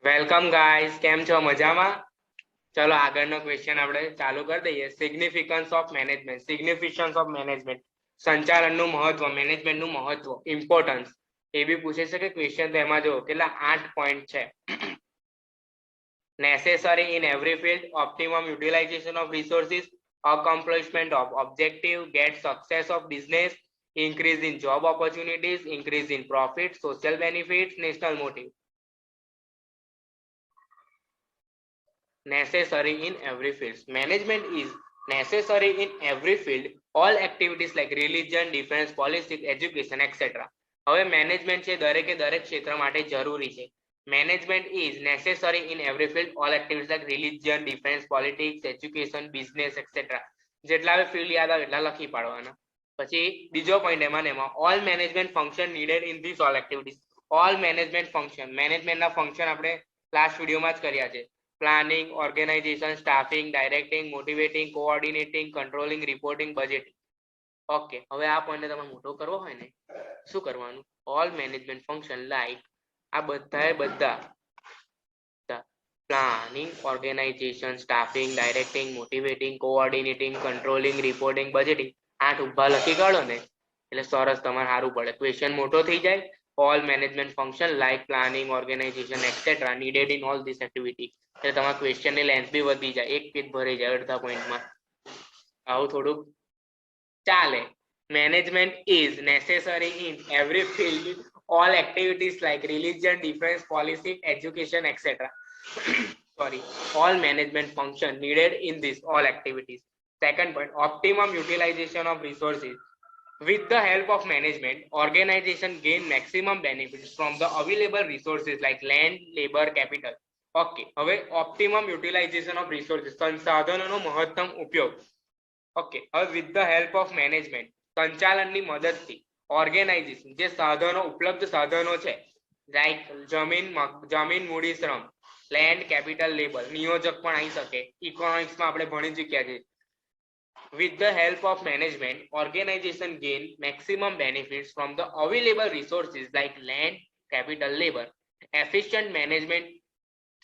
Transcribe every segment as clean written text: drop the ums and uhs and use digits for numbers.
Welcome guys, કેમ છો? મજામાં? ચલો આગળનો ક્વેશ્ચન આપણે ચાલુ કરી દઈએ. Significance of management. Significance of management, સંચાલનનું મહત્વ, મેનેજમેન્ટનું મહત્વ, ઇમ્પોર્ટન્સ એ બી પૂછે છે કે ક્વેશ્ચન. તો એમાં જો કેટલા 8 પોઈન્ટ છે. Necessary in every field, optimum utilization of resources, accomplishment of objective, get success of business, increase in job opportunities, increase in profit, social benefits, national motive. Necessary in every field. Management is necessary in every field. All activities like religion, defense, politics, education, etc. હવે management છે દરેકે દરેક ક્ષેત્ર માટે જરૂરી છે. Management is necessary in every field. All activities like religion, defence, politics, education, business et cetera. જેટલા હવે ફિલ્ડ યાદ આવે એટલા લખી પાડવાના. પછી બીજો પોઈન્ટ એમાં all management function needed in this all activities. All management function, મેનેજમેન્ટના ફંક્શન આપણે લાસ્ટ વિડીયોમાં જ કર્યા છે. Planning, organisation, staffing, directing, motivating, coordinating, controlling, reporting, budgeting. Okay, હવે આ પોઈન્ટને તમારે મોટો કરવો હોય ને શું કરવાનું? ઓલ મેનેજમેન્ટ ફંક્શન લાઈક આ બધા planning, organisation, staffing, directing, motivating, coordinating, controlling, reporting, budgeting 8 ઉભા લખી કાઢો ને એટલે સરસ તમારે સારું પડે. ક્વેશ્ચન મોટો થઈ જાય. All management function like planning, organization etcetera needed in all this activity. એટલે તમારા ક્વેશ્ચનની લેન્થ બી વધી જાય, એક પેજ ભરાઈ જાય અડધા પોઈન્ટમાં. આવું થોડુંક ચાલે. Management is necessary in every field. All activities like religion, defence, politics, education et cetera. Sorry, all management function needed in this all activities. Second point, optimum utilization of resources. With the help of management, organization gain maximum benefits from the available resources like land, labor, capital. Okay, હવે optimum utilization of resources, સંસાધનોનો મહત્તમ ઉપયોગ. Okay, હવે with the help of management, સંચાલનની મદદથી organisation, જે સાધનો ઉપલબ્ધ સાધનો છે લાઈક જમીન મૂડી શ્રમ, લેન્ડ, કેપિટલ, લેબર, નિયોજક પણ આવી શકે. ઇકોનોમિક્સમાં આપણે ભણી ચૂક્યા છે. With the help of management, organization gain maximum benefits from the available resources like land, capital, labor. Efficient management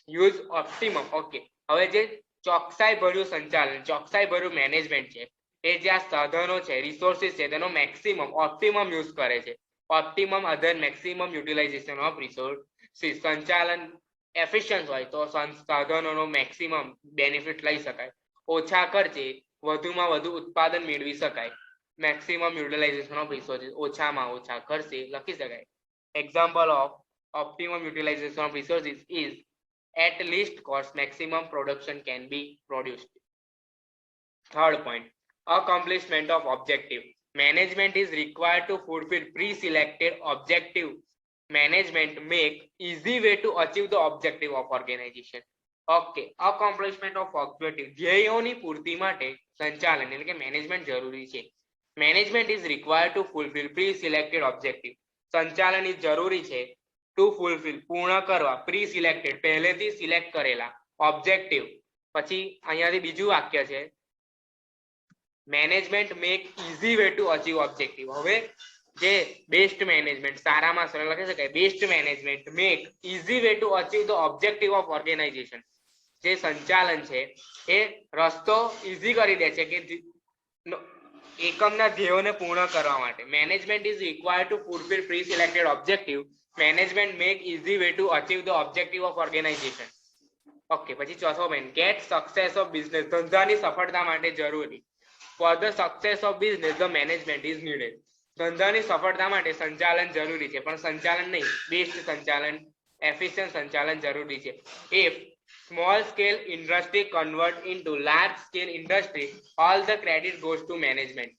use optimum. Okay, હવે જે ચોકસાઈ ભર્યું સંચાલન, ચોકસાઈ ભર્યું મેનેજમેન્ટ છે એ જે આ સાધનો છે, રિસોર્સિસ છે, તેનો મેક્સિમમ ઓપ્ટિમમ યુઝ કરે છે. Optimum other maximum utilization of resources. સંચાલન એફિશિયન્ટ હોય તો સાધનોનો મેક્સિમમ બેનિફિટ લઈ શકાય. ઓછા ખર્ચે વધુમાં વધુ ઉત્પાદન મેળવી શકાય. મેક્સિમમ યુટિલાઇઝેશન ઓફ રિસોર્સિસ, ઓછામાં ઓછા ખર્ચે લખી શકાય. Example of optimum utilization of resources is at least cost maximum production can be produced. Third point, accomplishment of objective. Management is required to fulfill pre-selected objective. Management make easy way to achieve the objective of organization. Okay, accomplishment of objective, ધ્યેયોની પૂર્તિ માટે સંચાલન એટલે કે management જરૂરી છે. Management is required to fulfil pre selected objective. સંચાલન is જરૂરી છે ટુ ફુલફિલ પૂર્ણ કરવા પ્રી સિલેક્ટેડ પહેલેથી સિલેક્ટ કરેલા ઓબ્જેક્ટિવ. પછી અહીંયાથી બીજું વાક્ય છે, management make easy way to achieve objective. હવે જે બેસ્ટ મેનેજમેન્ટ, સારામાં સરળ લખી શકાય, best management make easy way to achieve the objective of organisation. જે સંચાલન છે એ રસ્તો ઇઝી કરી દે છે કે એકમના ધ્યેયોને પૂર્ણ કરવા માટે. Management is required to fulfil pre selected objective. Management make easy way to achieve the objective of organization. Okay, પછી ચોથો point, get success of business. ધંધાની સફળતા માટે જરૂરી. For the success of business the management is needed. ધંધાની સફળતા માટે સંચાલન જરૂરી છે, પણ સંચાલન નહીં, બેસ્ટ સંચાલન, એફિશિયન્ટ સંચાલન જરૂરી છે. If small scale industry convert into large scale industry, all the credit goes to management.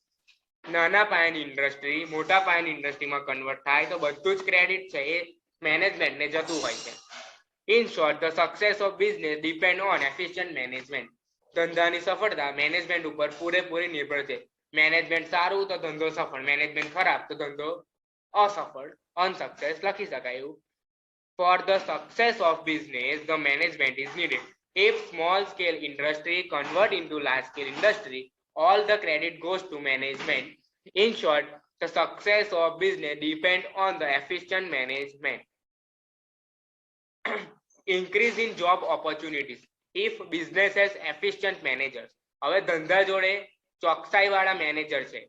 નાના પાયાની ઇન્ડસ્ટ્રી મોટા પાયાની ઇન્ડસ્ટ્રીમાં કન્વર્ટ થાય તો બધું જ ક્રેડિટ છે એ મેનેજમેન્ટને જતું હોય છે. In short, the success of business depend on efficient management. ધંધાની સફળતા મેનેજમેન્ટ ઉપર પૂરેપૂરી નિર્ભર છે. મેનેજમેન્ટ સારું તો ધંધો સફળ, મેનેજમેન્ટ ખરાબ તો ધંધો અસફળ, અનસક્સેસ લખી શકાય એવું. For the success of business, the management is needed. If small scale industry convert into large scale industry, all the credit goes to management. In short, the success of business depend on the efficient management. increase in job opportunities if business has efficient managers. હવે ધંધા જોડે ચોકસાઈ વાળા manager છે,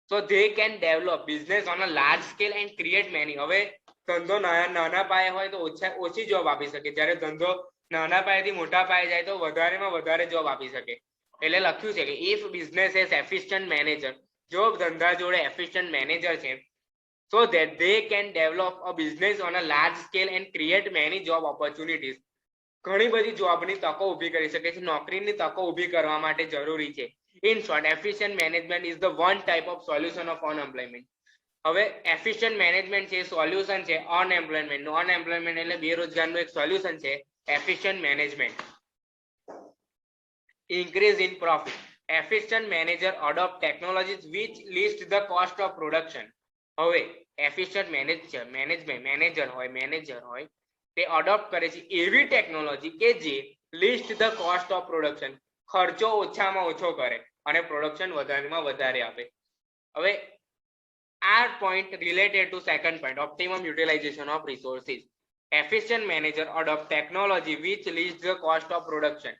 so they can develop business on a large scale and create many. હવે ધંધો નાના પાયે હોય તો ઓછી જોબ આપી શકે, જ્યારે ધંધો નાના પાયેથી મોટા પાયે જાય તો વધારેમાં વધારે જોબ આપી શકે. એટલે લખ્યું છે કે if business has efficient manager, જો ધંધા જોડે efficient manager છે, so that they can develop a business on a large scale and create many job opportunities. ઘણી બધી જોબની તકો ઊભી કરી શકે છે, નોકરીની તકો ઊભી કરવા માટે જરૂરી છે. In short, efficient management is the one type of solution of unemployment. હવે efficient management છે સોલ્યુશન છે અનએમ્પ્લોયમેન્ટ નું. અનએમ્પ્લોયમેન્ટ એટલે બેરોજગારનું એક સોલ્યુશન છે efficient management. Increase in profit. Efficient manager adopt technologies which least the cost of production. હવે efficient manager હોય તે અડોપ્ટ કરે છે એવી ટેકનોલોજી કે જે list the cost of production, ખર્ચો ઓછામાં ઓછો કરે અને પ્રોડક્શન વધારેમાં વધારે આપે. હવે આ point related to second point, optimum utilization of resources. Efficient manager adopt technology which lessen the cost of production.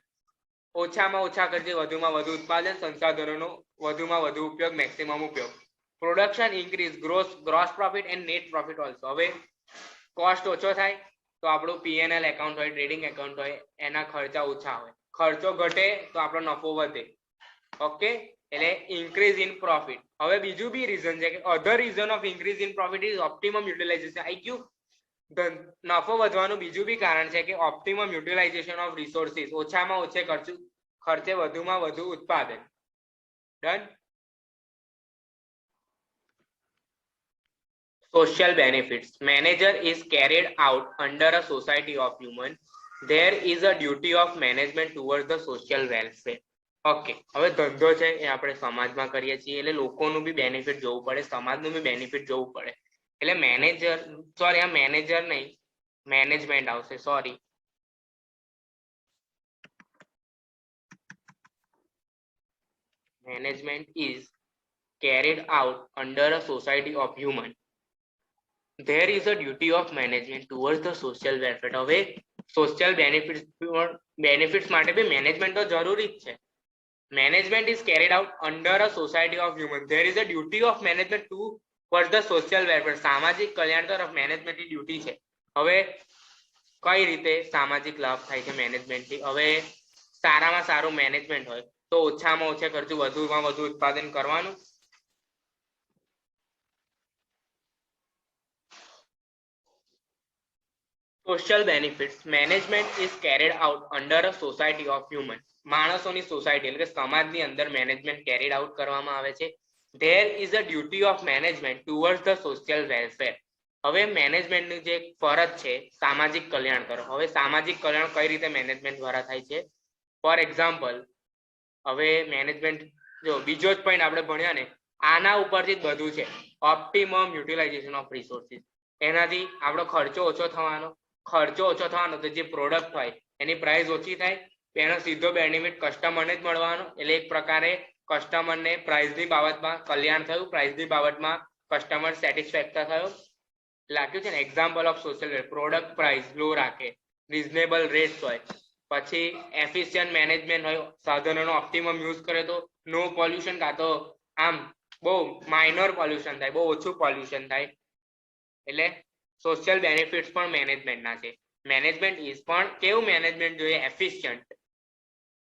ઓછામાં ઓછા ખર્ચે વધુમાં વધુ ઉત્પાદન, સંસાધનોનો વધુમાં વધુ ઉપયોગ, મેક્સિમમ ઉપયોગ. Production increase gross profit and net profit also. હવે કોસ્ટ ઓછો થાય તો આપણું પીએનએલ એકાઉન્ટ હોય, ટ્રેડિંગ એકાઉન્ટ હોય, એના ખર્ચા ઓછા હોય. ખર્ચો ઘટે તો આપણો નફો વધે. ઓકે, એટલે ઇન્ક્રીઝ ઇન પ્રોફિટ. હવે બીજું બી રીઝન છે કે other reason of increase in profit is optimum utilization. આઈ ગયું નફો વધવાનું બીજું બી કારણ છે કે ઓપ્ટિમમ યુટિલાઇઝેશન ઓફ રિસોર્સિસ, ઓછામાં ઓછે ખર્ચે વધુમાં વધુ ઉત્પાદન. Done. Social benefits. Manager is carried out under a society of human. There is a duty of management towards the social welfare. Okay, હવે ધંધો છે એ આપણે સમાજમાં કરીએ છીએ એટલે લોકોનું બી બેનિફિટ જોવું પડે, સમાજનું બી બેનિફિટ જોવું પડે. એટલે મેનેજર, સોરી આ મેનેજર નહીં, મેનેજમેન્ટ આવશે, sorry. Management is carried out under a society of human. There is a duty of management towards the social welfare. હવે સોશિયલ બેનિફિટ્સ માટે બી મેનેજમેન્ટ તો જરૂરી જ છે. Management is carried out under a society of human. There is a duty of management towards the social welfare. સામાજિક કલ્યાણ તરફ મેનેજમેન્ટની duty છે. હવે કઈ રીતે સામાજિક લાભ થાય છે મેનેજમેન્ટથી? હવે સારામાં સારું મેનેજમેન્ટ હોય તો ઓછામાં ઓછા ખર્ચે વધુમાં વધુ ઉત્પાદન કરવાનું. Social benefits. Management is carried out under a society of human. માણસોની સોસાયટી એટલે કે સમાજની અંદર મેનેજમેન્ટ કેરીડ આઉટ કરવામાં આવે છે. There is a duty of management towards the social welfare. હવે મેનેજમેન્ટની જે ફરજ છે સામાજિક કલ્યાણ કરો. હવે સામાજિક કલ્યાણ કઈ રીતે મેનેજમેન્ટ દ્વારા થાય છે? ફોર એક્ઝામ્પલ, હવે મેનેજમેન્ટ જો બીજો જ પોઈન્ટ આપણે ભણ્યા ને, આના ઉપરથી જ બધું છે. Optimum utilization of resources. એનાથી આપણો ખર્ચો ઓછો થવાનો તો જે પ્રોડક્ટ હોય એની પ્રાઇસ ઓછી થાય, એનો સીધો બેનિફિટ કસ્ટમરને જ મળવાનો. એટલે એક પ્રકારે કસ્ટમરને પ્રાઇસની બાબતમાં કલ્યાણ થયું, પ્રાઇસની બાબતમાં કસ્ટમર સેટિસ્ફેક્ટ થયો. લાગ્યું છે ને? Example of social product price low રાખે, રિઝનેબલ રેટ્સ હોય, પછી એફિશિયન્ટ મેનેજમેન્ટ હોય, સાધનોનો ઓપ્ટિમમ યુઝ કરે તો નો પોલ્યુશન, કાં તો આમ બહુ માઇનોર પોલ્યુશન થાય, બહુ ઓછું પોલ્યુશન થાય. એટલે સોશિયલ બેનિફિટ્સ પણ મેનેજમેન્ટના છે. મેનેજમેન્ટ ઇઝ પણ કેવું મેનેજમેન્ટ જોઈએ? Efficient.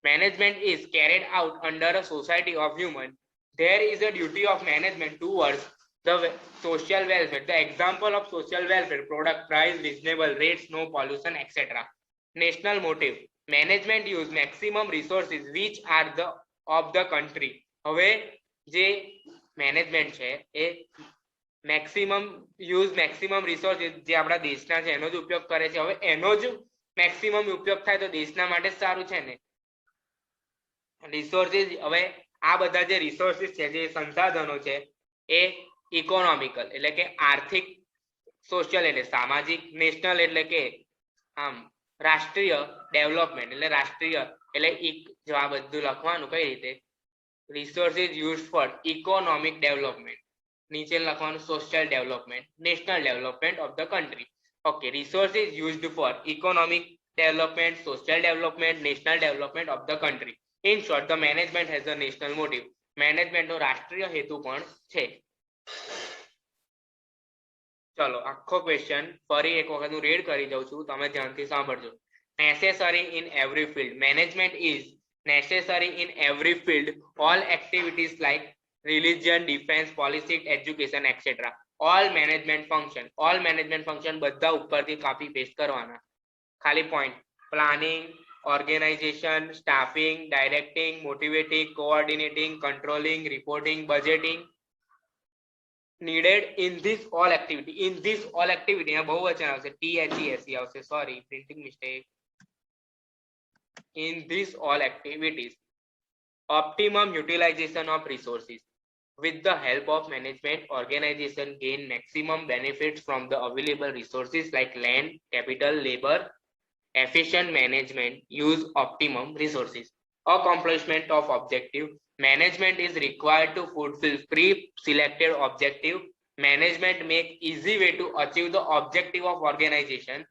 Management is carried out under a society of human. There is a duty of management towards the social welfare. The example of social welfare: product price, reasonable rates, no pollution, etc. National motive. Management use maximum resources which are the of the country. હવે જે management છે એ maximum resources જે આપણા દેશના છે એનો જ ઉપયોગ કરે છે. હવે એનો જ મેક્સિમમ ઉપયોગ થાય તો દેશના માટે જ સારું છે ને. રિસોર્સિસ, હવે આ બધા જે રિસોર્સિસ છે, જે સંસાધનો છે એ ઇકોનોમિકલ એટલે કે આર્થિક, સોશિયલ એટલે સામાજિક, નેશનલ એટલે કે આમ રાષ્ટ્રીય, ડેવલપમેન્ટ એટલે રાષ્ટ્રીય, એટલે જો આ બધું લખવાનું કઈ રીતે, resources use for economic development, નીચે લખવાનું social development, national development of the country. Okay, resources used four economic development, social development, national development of the country. In short, the management has a national motive. Management નો રાષ્ટ્રીય હેતુ પણ છે. ચલો આખો question ફરી એક વખત હું રીડ કરી દઉં છું, તમે ધ્યાનથી સાંભળજો. Necessary in every field. Management is necessary in every field. All activities like religion, defense, politics, education, etc. All management function બધા ઉપરથી કાપી પેસ્ટ કરવાના. ખાલી point planning, organization, staffing, directing, motivating, coordinating, controlling, reporting, budgeting needed in this all activity. In this all activity यहाँ बहुवचन આવશે, THESE આવશે, sorry printing mistake. In this all activities, optimum utilization of resources. With the help of management, organization gain maximum benefits from the available resources like land, capital, labor. Efficient management use optimum resources. Accomplishment of objective. Management is required to fulfill pre-selected objective. Management make easy way to achieve the objective of organization.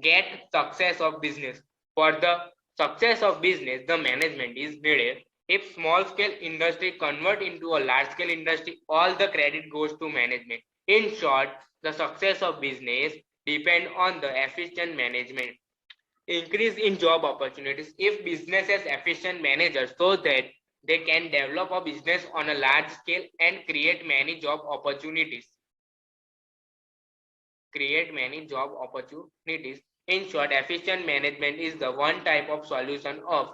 Get success of business. For the success of business, the management is needed. If small scale industry convert into a large scale industry, all the credit goes to management. In short, the success of business depend on the efficient management. Increase in job opportunities. If business has efficient managers so that they can develop a business on a large scale and create many job opportunities. In short, efficient management is the one type of solution of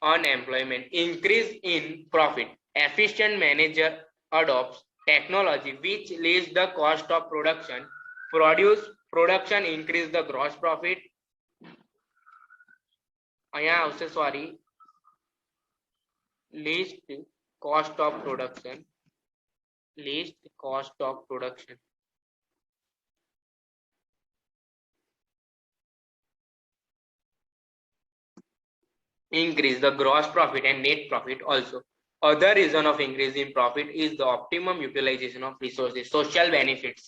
unemployment. Increase in profit. Efficient manager adopts technology which leaves the cost of production. Production increase the gross profit. અહીંયા આવશે sorry, least cost of production. Increase the gross profit and net profit also. Other reason of increase in profit is the optimum utilization of resources. Social benefits.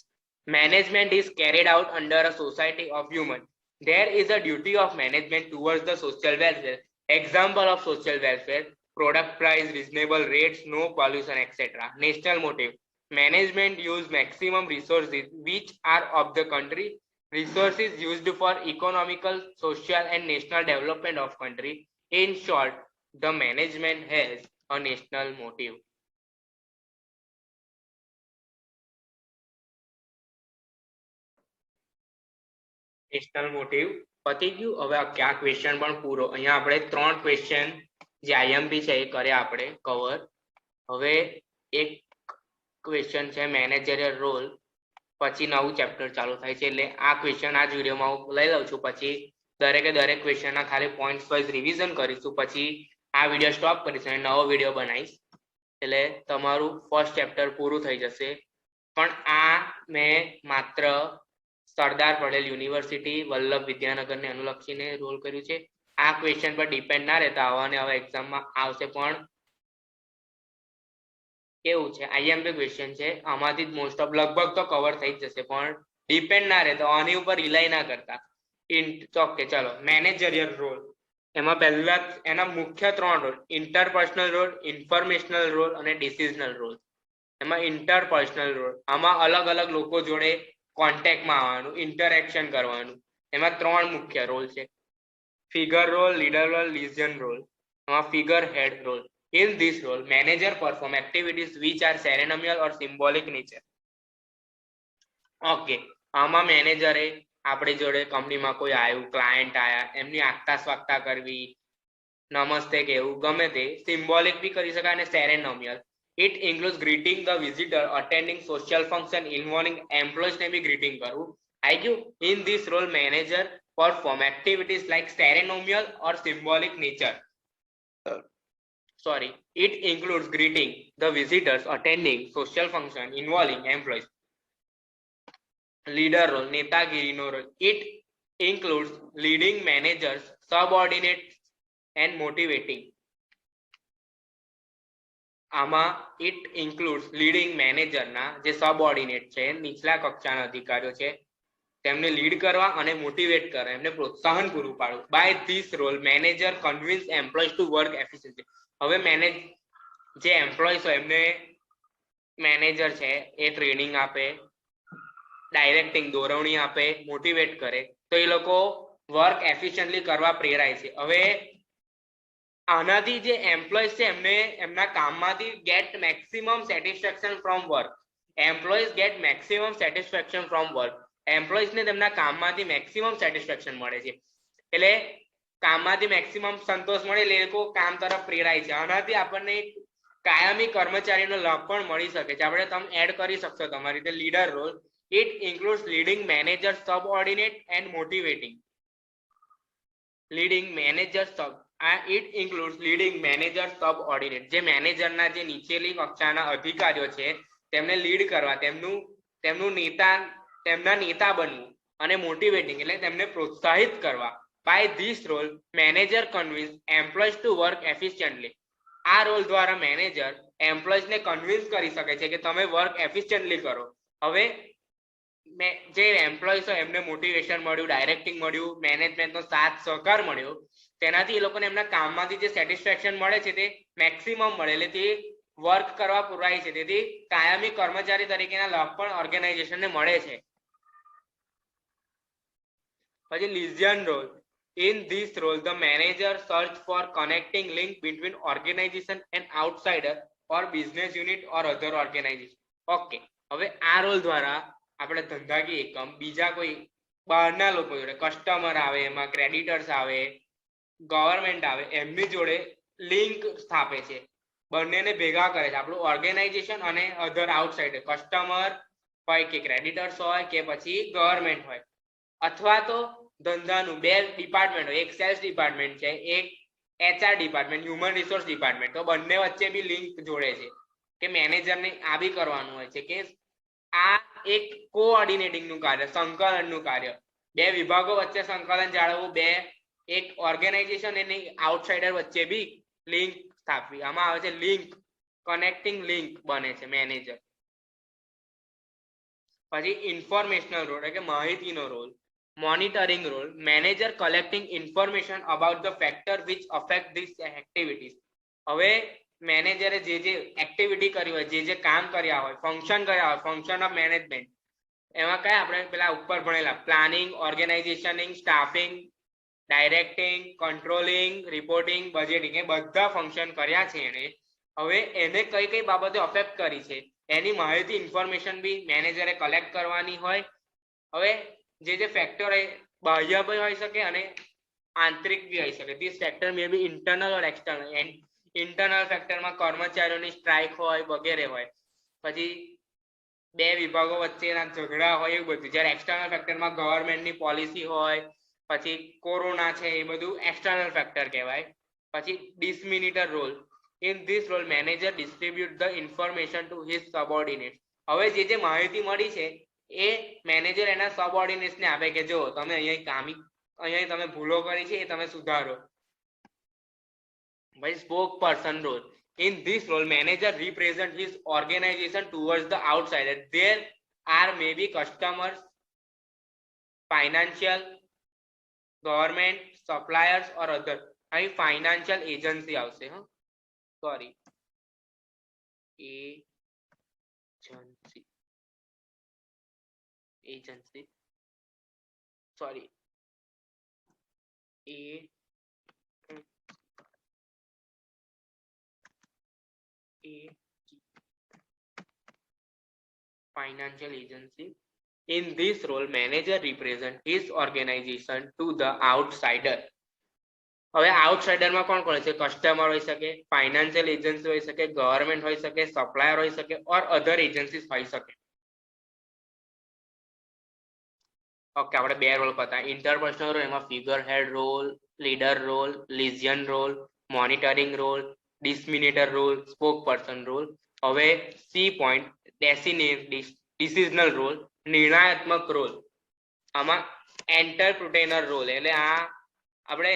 Management is carried out under a society of human. There is a duty of management towards the social welfare. Example of social welfare: product price, reasonable rates, no pollution, etc. National motive. Management use maximum resources which are of the country. Resources used for economical, social and national development of country. In short, the management has a national motive. National motive पती गયું. હવે આ question પણ પૂરો. અહીંયા આપણે 3 question જે IMP છે એ કર્યા આપણે કવર. હવે એક ક્વેશ્ચન છે મેનેજરિયલ રોલ, પછી નવું ચેપ્ટર ચાલુ થાય છે. એટલે આ ક્વેશ્ચન આ જ વિડીયોમાં હું લઈ લઉં છું. પછી દરેકે દરેક ક્વેશ્ચનના ખાલી પોઈન્ટ્સ વાઇઝ રિવિઝન કરીશું. પછી આ વિડીયો સ્ટોપ કરીશું અને નવો વિડીયો બનાવીશ. એટલે તમારું ફર્સ્ટ ચેપ્ટર પૂરું થઈ જશે. પણ આ મેં માત્ર સરદાર પટેલ યુનિવર્સિટી વલ્લભ વિદ્યાનગરને અનુલક્ષીને રોલ કર્યું છે. આ ક્વેશ્ચન પર ડિપેન્ડ ના રહેતા આવવાને હવે એક્ઝામમાં આવશે. પણ કેવું છે આઈએમપી ક્વેશ્ચન છે, આમાંથી મોસ્ટ ઓફ લગભગ તો કવર થઈ જ જશે. પણ ડિપેન્ડ ના રહેતા, આની ઉપર રિલાય ના કરતા. ઓકે ચલો, મેનેજરિયલ રોલ. એમાં પહેલા એના મુખ્ય 3 રોલ: ઇન્ટરપર્સનલ રોલ, ઇન્ફોર્મેશનલ રોલ અને ડિસિઝનલ રોલ. એમાં ઇન્ટરપર્સનલ રોલ, આમાં અલગ અલગ લોકો જોડે કોન્ટેક્ટમાં આવવાનું, ઇન્ટરેક્શન કરવાનું. એમાં 3 મુખ્ય રોલ છે: figure role, leader role, liaison role. એમાં figure head role. In this role, manager perform activities which are ceremonial or symbolic nature. Okay, આમાં મેનેજરે આપણી જોડે કંપનીમાં કોઈ આવ્યું, ક્લાયન્ટ આયા, એમની આગતા સ્વાગતા કરવી, નમસ્તે કહેવું, ગમે તે સિમ્બોલિક બી કરી શકાય અને ceremonial. It includes greeting the visitor, attending social function involving employees ને બી greeting કરવું. I give in this role manager perform activities like ceremonial or symbolic nature. Sorry, it includes greeting the visitors, attending social function involving employees. Leader role, નેતાગીરીનો role. It includes leading managers, subordinates and motivating. આમાં it includes leading manager ના જે subordinate છે, નીચલા કક્ષાના અધિકારીઓ છે, તેમને lead કરવા અને મોટિવેટ કરવા, એમને પ્રોત્સાહન પૂરું પાડવું. By this role manager convince employees to work efficiently. હવે જે એમ્પ્લોઈઝ હોય એમને મેનેજર છે એ ટ્રેનિંગ આપે, ડાયરેક્ટિંગ દોરવણી આપે, મોટિવેટ કરે, તો એ લોકો વર્ક એફિશિયન્ટલી કરવા પ્રેરાય છે. હવે આનાથી જે એમ્પ્લોઈઝ છે એમને એમના કામમાંથી get maximum satisfaction from work. Employees get maximum satisfaction from work. એમ્પ્લોઈઝને તેમના કામમાંથી મેક્સિમમ સેટિસ્ફેક્શન મળે છે, એટલે કામમાંથી મેક્સિમમ સંતોષ મળે એટલે એ લોકો કામ તરફ પ્રેરાય છે. આનાથી આપણને કાયમી કર્મચારીનો લાભ પણ મળી શકે છે. આપણે તમે એડ કરી શકશો તમારી રીતે leader role. It includes leading manager subordinate and motivating. Leading manager it includes leading manager subordinate. જે મેનેજરના જે નીચેની કક્ષાના અધિકારીઓ છે તેમને લીડ કરવા, તેમના નેતા બનવું અને મોટિવેટિંગ એટલે તેમને પ્રોત્સાહિત કરવા. By this role manager convince employees to work efficiently. આ રોલ દ્વારા મેનેજર એમ્પ્લોઈઝને કન્વિન્સ કરી શકે છે કે તમે વર્ક એફિશિયન્ટલી કરો. હવે જે એમ્પ્લોઈઝ હોય એમને મોટિવેશન મળ્યું, ડાયરેક્ટિંગ મળ્યું, મેનેજમેન્ટનો સાથ સહકાર મળ્યો, તેનાથી એ લોકોને એમના કામમાંથી જે સેટિસ્ફેક્શન મળે છે તે મેક્સિમમ મળે, એટલે તે વર્ક કરવા પુરાય છે. તેથી કાયમી કર્મચારી તરીકેના લાભ પણ ઓર્ગેનાઇઝેશનને મળે છે. પછી લિઝિયન role. In this role, the manager search for connecting link between organization and outsider or business unit or other organization. Okay. હવે આ રોલ દ્વારા આપણે ધંધાકીય એકમ, બીજા કોઈ બહારના લોકો જોડે, કસ્ટમર આવે, એમાં ક્રેડિટર્સ આવે, ગવર્મેન્ટ આવે, એમની જોડે લિંક સ્થાપે છે, બંનેને ભેગા કરે છે. આપણું ઓર્ગેનાઇઝેશન અને અધર આઉટસાઇડર, કસ્ટમર હોય કે ક્રેડિટર્સ હોય કે પછી ગવર્મેન્ટ હોય, અથવા તો ધંધાનું બે ડિપાર્ટમેન્ટ હોય, એક સેલ્સ ડિપાર્ટમેન્ટ છે, એક HR department, human resource department, તો બંને વચ્ચે બી લિંક જોડે છે કે મેનેજરને આ બી કરવાનું હોય છે કે આ એક કોઓર્ડિનેટિંગ નું કાર્ય, સંકલનનું કાર્ય, બે વિભાગો વચ્ચે સંકલન જાળવવું, એક ઓર્ગેનાઇઝેશન અને આઉટસાઇડર વચ્ચે બી લિંક સ્થાપવી. આમાં આવે છે લિંક, કનેક્ટિંગ લિંક બને છે મેનેજર. પછી ઇન્ફોર્મેશનલ રોલ એટલે કે માહિતીનો role. Monitoring role. Manager collecting information about the factor which affect these activities. હવે મેનેજરે જે એક્ટિવિટી કરી હોય, જે કામ કર્યા હોય, ફંક્શન કર્યા હોય, ફંક્શન ઓફ મેનેજમેન્ટ, એમાં કયા આપણે પેલા ઉપર ભણેલા planning, organizationing, staffing, directing, controlling, reporting, budgeting, એ બધા ફંક્શન કર્યા છે એને. હવે એને કઈ કઈ બાબતે અફેક્ટ કરી છે એની માહિતી, ઇન્ફોર્મેશન બી મેનેજરે કલેક્ટ કરવાની હોય. હવે જે ફેક્ટર બાહ્ય બી હોઈ શકે અને આંતરિક બી હોઈ શકે. This factor may be internal or external. Internal ફેક્ટરમાં કર્મચારીઓની સ્ટ્રાઇક હોય વગેરે હોય, પછી બે વિભાગો વચ્ચેના ઝઘડા હોય, એવું બધું. જ્યારે એક્સટર્નલ ફેક્ટરમાં ગવર્મેન્ટની પોલિસી હોય, પછી કોરોના છે, એ બધું એક્સટર્નલ ફેક્ટર કહેવાય. પછી disseminator role. In this role manager distribute the information to his subordinate. હવે જે માહિતી મળી છે એ મેનેજર એના સબઓર્ડિનેટ્સને આપે કે જો તમે અહીંયા તમે ભૂલો કરી છે એ તમે સુધારો. ભાઈ spoke person role. In this role, manager represent his organization towards the outsider. There are maybe customers, financial, government, suppliers or other. અહીં financial agency આવશે. Sorry, agency, sorry, financial agency. In this role, manager represent his organization to the outsider. હવે આઉટસાઇડરમાં કોણ કોણ છે? Customer હોઈ શકે, financial agency હોઈ શકે, ગવર્મેન્ટ હોઈ શકે, સપ્લાયર હોઈ શકે ઓર અધર એજન્સીસ હોઈ શકે. ઓકે, આપણે બે રોલ પતા. ઇન્ટરપર્સનલ રોલ, એમાં ફિગર હેડ role, leader role, liaison role, monitoring role, disseminator role, spoke person role. હવે સી પોઈન્ટ, ડિસિઝનલ રોલ, નિર્ણયાત્મક રોલ. આમાં એન્ટરપ્રિટેનર રોલ એટલે આ આપણે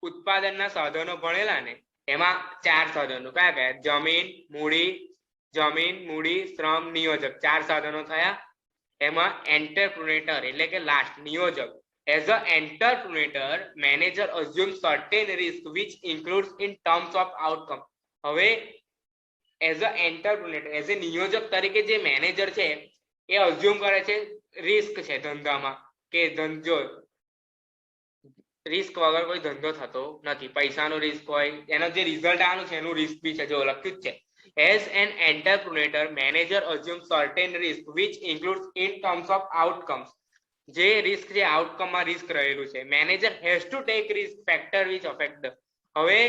ઉત્પાદનના સાધનો ભણેલા ને એમાં 4 સાધનો કયા કયા? જમીન, મૂડી, શ્રમ, નિયોજક, 4 સાધનો થયા. એમાં એન્ટરપ્રેન્યોર એટલે કે last નિયોજક. As an entrepreneur, manager assumes certain risk which includes in terms of outcome. હવે as a entrepreneur as a નિયોજક તરીકે જે મેનેજર છે એ અઝ્યુમ કરે છે રિસ્ક છે ધંધામાં, કે ધંધો રિસ્ક વગર કોઈ ધંધો થતો નથી. પૈસાનો રિસ્ક હોય, એનો જે રિઝલ્ટ આવવાનું છે એનું રિસ્ક બી છે, જો લખ્યું જ છે. As an entrepreneur, manager assumes certain risk which includes in terms of outcomes. જે રિસ્ક છે આઉટકમમાં રિસ્ક રહેલું છે. Manager has to take risk factor which affect the. હવે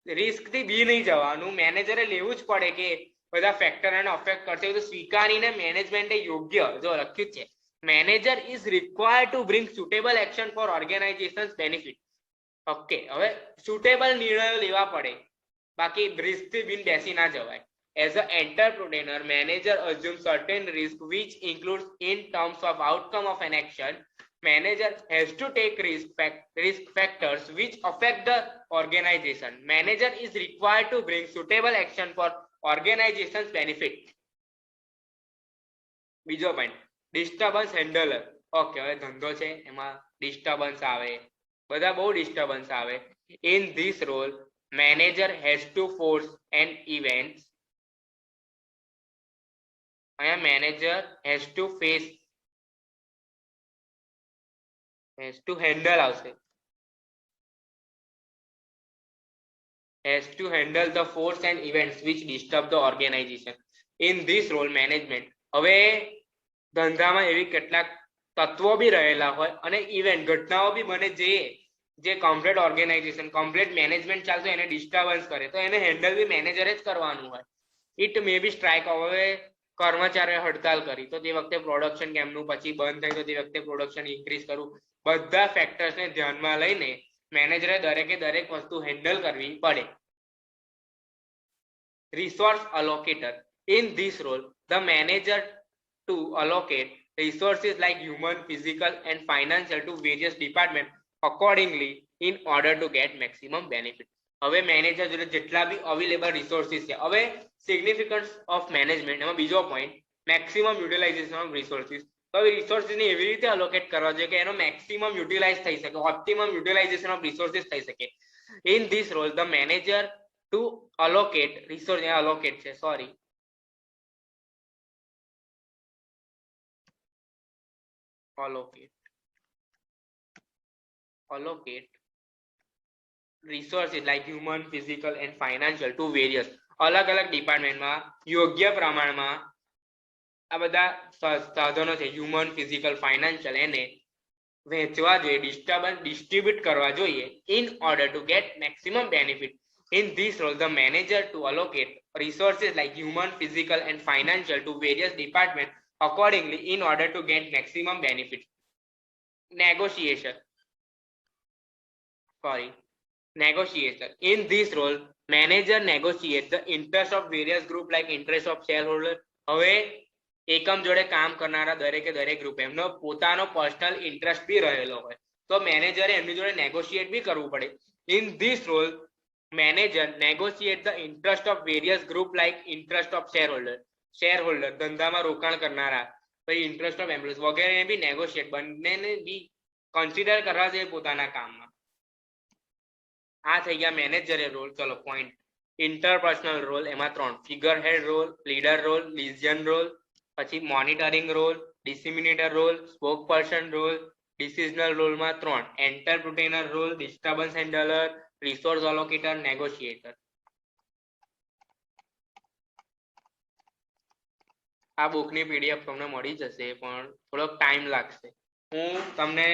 રિસ્ક થી બી નહીં જવાનું, મેનેજરે લેવું જ પડે કે બધા ફેક્ટર એને અફેક્ટ કરશે તો સ્વીકારીને મેનેજમેન્ટે યોગ્ય, જો લખ્યું છે manager is required to bring suitable action for organization benefit. Okay, હવે સુટેબલ નિર્ણયો લેવા પડે, બાકી રિસ્ક થી બિન બેસી ના જવાય. As an entrepreneur, manager assumes certain risk which includes in terms of outcome of an action. Manager has to take risk factors which affect the organization. Manager is required to bring suitable action for organization's benefit. બીજો point, disturbance handler. Okay, હવે ધંધો છે એમાં disturbance આવે, બધા બહુ disturbance આવે. In this role, manager has to force an event. અહીંયા manager has to face, has two handle આવશે, has to handle the force and events which disturb the organization. In this role, management. હવે ધંધામાં એવી કેટલાક તત્વો બી રહેલા હોય અને ઇવેન્ટ ઘટનાઓ બી બને જે કમ્પ્લીટ ઓર્ગેનાઇઝેશન, કમ્પ્લીટ મેનેજમેન્ટ ચાલતું એને ડિસ્ટર્બન્સ કરે, તો એને હેન્ડલ બી મેનેજરે જ કરવાનું હોય. It may be strike. હવે કર્મચારીઓ હડતાલ કરી તો તે વખતે પ્રોડક્શન કેમનું પછી બંધ થાય તો તે વખતે પ્રોડક્શન ઇન્ક્રીઝ કરવું, બધા ફેક્ટર્સને ધ્યાનમાં લઈને મેનેજરે દરેકે દરેક વસ્તુ હેન્ડલ કરવી પડે. Resource અલોકેટર. In this role, the manager to allocate resources like human, physical and financial to various departments accordingly in order to get maximum benefit. હવે મેનેજર જોડે જેટલા બી અવેલેબલ રિસોર્સિસ છે. હવે સિગ્નિફિકન્સ ઓફ મેનેજમેન્ટ એમાં બીજો point, maximum utilization of resources. તો રિસોર્સિસને એવી રીતે અલોકેટ કરવા જોઈએ કે એનો મેક્સિમમ યુટિલાઇઝ થઈ શકે, ઓપ્ટિમમ યુટિલાઇઝેશન ઓફ રિસોર્સિસ થઈ શકે. In this role, the manager to allocate resource, allocate છે sorry, allocate resources like human, physical and financial to various, અલગ અલગ ડિપાર્ટમેન્ટમાં યોગ્ય પ્રમાણમાં આ બધા સાધનો છે હ્યુમન, ફિઝિકલ, ફાઇનાન્શિયલ, એને વહેંચવા જોઈએ, ડિસ્ટ્રીબ્યુટ કરવા જોઈએ in order to get maximum benefit. In this role, the manager to allocate resources like human, physical and financial to various departments accordingly in order to get maximum benefit. Negotiation. In this role, manager negotiates the interest of various group like interest of shareholder. હવે એકમ જોડે કામ કરનારા દરેકે દરેક group એમનો પોતાનો personal interest બી રહેલો હોય તો મેનેજરે એમની જોડે નેગોશિએટ બી કરવું પડે. In this role, manager negotiate the interest of various group like interest of shareholder ધંધામાં રોકાણ કરનારા, પછી interest of employees વગેરે બી નેગોશિએટ, બંનેને બી કન્સિડર કરવા જોઈએ પોતાના કામમાં. આ થઈ ગયા મેનેજરિયલ રોલ. ચલો પોઈન્ટ, ઇન્ટરપર્સનલ રોલ એમાં 3, ફિગર હેડ role, leader role, liaison role, પછી monitoring role, disseminator role, spoke person role. Decisional રોલમાં 3, entrepreneur role, disturbance handler, resource allocator, negotiator. આ બુકની પીડીએફ તમને મળી જશે પણ થોડોક ટાઈમ લાગશે. હું તમને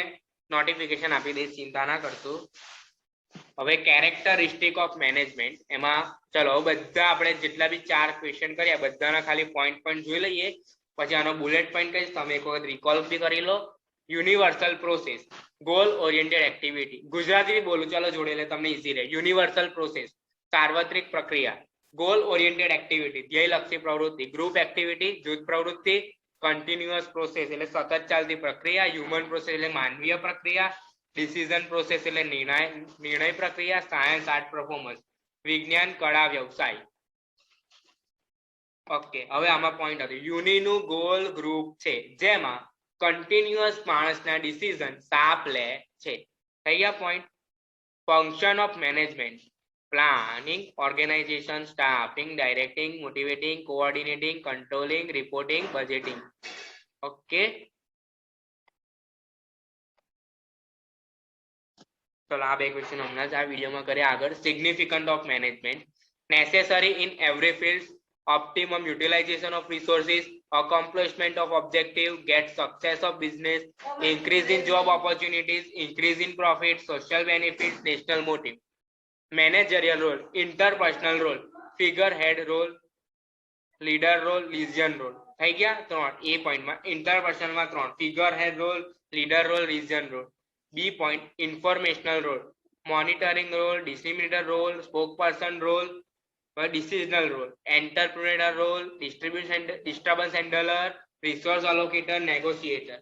નોટિફિકેશન આપી દઈશ, ચિંતા ના કરશો. હવે કેરેક્ટરિસ્ટિક ઓફ મેનેજમેન્ટ એમાં ચલો બધા આપણે જેટલા બી 4 ક્વેશ્ચન કર્યા બધાના ખાલી પોઈન્ટ જોઈ લઈએ, પછી આનો બુલેટ પોઈન્ટ કહીશ, તમે એક વખત રિકોલ બી કરી લો. Universal process, goal oriented activity. Gujarati બોલું ચાલો જોડે એટલે તમને ઈઝી રહે. યુનિવર્સલ પ્રોસેસ સાર્વત્રિક પ્રક્રિયા, ગોલ ઓરિએન્ટેડ એક્ટિવિટી ધ્યેયલક્ષી પ્રવૃત્તિ, ગ્રુપ એક્ટિવિટી જૂથ પ્રવૃત્તિ, કન્ટિન્યુઅસ પ્રોસેસ એટલે સતત ચાલતી પ્રક્રિયા, હ્યુમન પ્રોસેસ એટલે માનવીય પ્રક્રિયા, ડિસિઝન પ્રોસેસ એટલે નિર્ણય પ્રક્રિયા, સાયન્સ, આર્ટ, પરફોર્મન્સ વિજ્ઞાન, કળા, વ્યવસાય. ઓકે, હવે આમાં પોઈન્ટ હતું યુનિનું ગોલ ગ્રુપ છે જેમાં કન્ટિન્યુઅસ માણસના ડિસિઝન સાપ લે છે. થઈ ગયા point. Function of management planning, organisation, staffing, directing, motivating, coordinating, controlling, reporting, budgeting. Okay, ચલો આ બે ક્વેશ્ચન હમણાં જ આ વિડીયોમાં કર્યા. આગળ significant of management necessary in every field, optimum utilization of resources, accomplishment of objective, get success of business, increase in job opportunities, increase in profit, social benefits, national motive. Managerial role, interpersonal role, figure head role, leader role, region role. થઈ ગયા ત્રણ. એ પોઈન્ટમાં ઇન્ટરપર્સનલમાં ત્રણ, figure હેડ role, leader role, liaison role. B point informational role, monitoring role, distributor role, spokesperson role, decisional role, entrepreneurial role, disturbance handler, resource allocator, negotiator.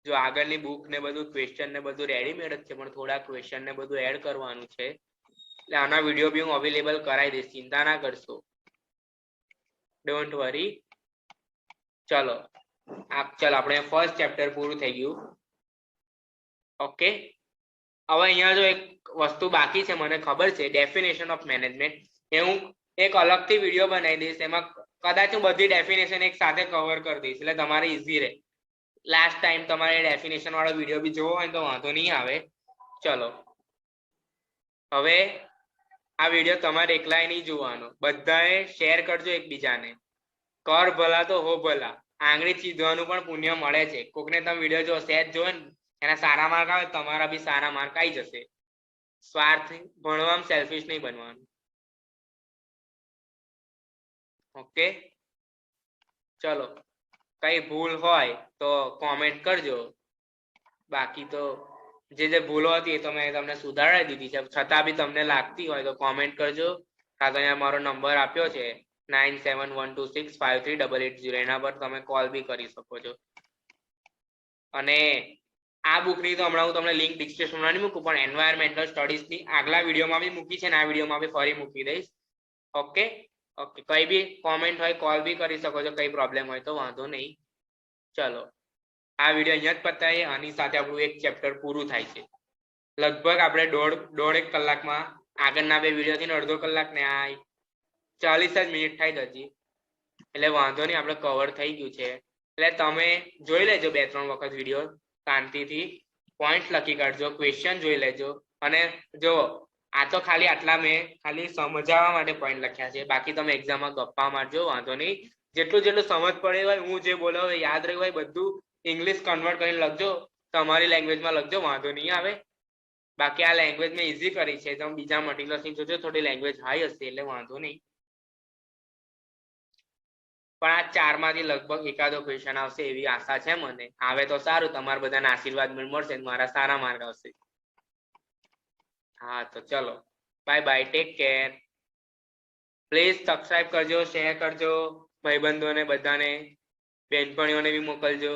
જો આગળની book ને બધું ક્વેશ્ચન ને બધું રેડીમેડ જ છે પણ થોડા ક્વેશ્ચન ને બધું એડ કરવાનું છે એટલે આના વિડીયો બી હું અવેલેબલ કરાવી દઈશ, ચિંતા ના કરશો, ડોન્ટ વરી. ચલો આપણે ફર્સ્ટ ચેપ્ટર પૂરું થઈ ગયું. ઓકે, હવે અહીંયા જો એક વસ્તુ બાકી છે મને ખબર છે, ડેફિનેશન ઓફ મેનેજમેન્ટ. એ હું એક અલગથી વિડીયો બનાવી દઈશ, એમાં કદાચ હું બધી ડેફિનેશન એક સાથે કવર કરી દઈશ એટલે તમારે ઈઝી રહે. લાસ્ટ ટાઈમ તમારે ડેફિનેશન વાળો વિડીયો બી જોવો હોય તો વાંધો નહીં આવે. ચલો હવે આ વિડીયો તમારે એકલાય નહીં જોવાનો, બધાએ શેર કરજો એકબીજાને. કર ભલા તો હો ભલા, આંગળી ચીધવાનું પણ પુણ્ય મળે છે. કોકને તમે વિડીયો જો સેજ જોવે ને એના સારા માર્ક આવે, તમારા બી સારા માર્ક આવી જશે. સ્વાર્થ ભણવામાં સેલ્ફિશ નહીં બનવાનું. ઓકે, ચલો કઈ ભૂલ હોય તો કોમેન્ટ કરજો, બાકી તો જે ભૂલો હતી એ તો મેં તમને સુધારી દીધી છે. છતાં બી તમને લાગતી હોય તો કોમેન્ટ કરજો, કાં તો અહીંયા મારો નંબર આપ્યો છે 9712653880, એના પર તમે કોલ બી કરી શકો છો. અને આ બુકની તો હમણાં હું તમને લિંક ડિસ્ક્રિપ્શનમાં નહીં મૂકું, પણ એન્વાયરમેન્ટલ સ્ટડીઝની આગલા વિડીયોમાં બી મૂકી છે ને આ વિડીયોમાં બી ફરી મૂકી દઈશ. ઓકે, કઈ બી કોમેન્ટ હોય કોલ બી કરી શકો છો, કઈ પ્રોબ્લેમ હોય તો વાંધો નહીં. ચલો આ વિડીયો અહીંયા જ પતાવીએ, આની સાથે આપણું એક ચેપ્ટર પૂરું થાય છે. લગભગ આપણે દોઢ કલાકમાં આગળના બે વિડીયોથી અડધો કલાક ને આ 40 જ મિનિટ થાય હજી, એટલે વાંધો નહીં, આપણે કવર થઈ ગયું છે. એટલે તમે જોઈ લેજો 2-3 વખત વિડીયો, શાંતિથી પોઈન્ટ લખી કાઢજો, ક્વેશ્ચન જોઈ લેજો. અને જો આ તો ખાલી આટલા મેં ખાલી સમજાવવા માટે પોઈન્ટ લખ્યા છે, બાકી તમે એક્ઝામમાં ગપ્પા મારજો, વાંધો નહીં. જેટલું સમજ પડે હોય, હું જે બોલાવ યાદ રહ્યું હોય બધું ઇંગ્લિશ કન્વર્ટ કરીને લખજો, તમારી લેંગ્વેજમાં લખજો, વાંધો નહીં આવે. બાકી આ લેંગ્વેજ મેં ઈઝી કરી છે, તમે બીજા મટીરિયલ્સની જોજો, થોડી લેંગ્વેજ હાઈ હશે એટલે વાંધો નહીં. પણ આ 4 માંથી લગભગ એકાદો ક્વેશ્ચન આવશે એવી આશા છે મને. આવે તો સારું, તમારા બધાના આશીર્વાદ મળશે, મારા સારા માર્ક આવશે. હા તો ચલો bye bye, take care. Please subscribe કરજો, શેર કરજો ભાઈબંધોને, બધાને, બેનપણીઓને બી મોકલજો.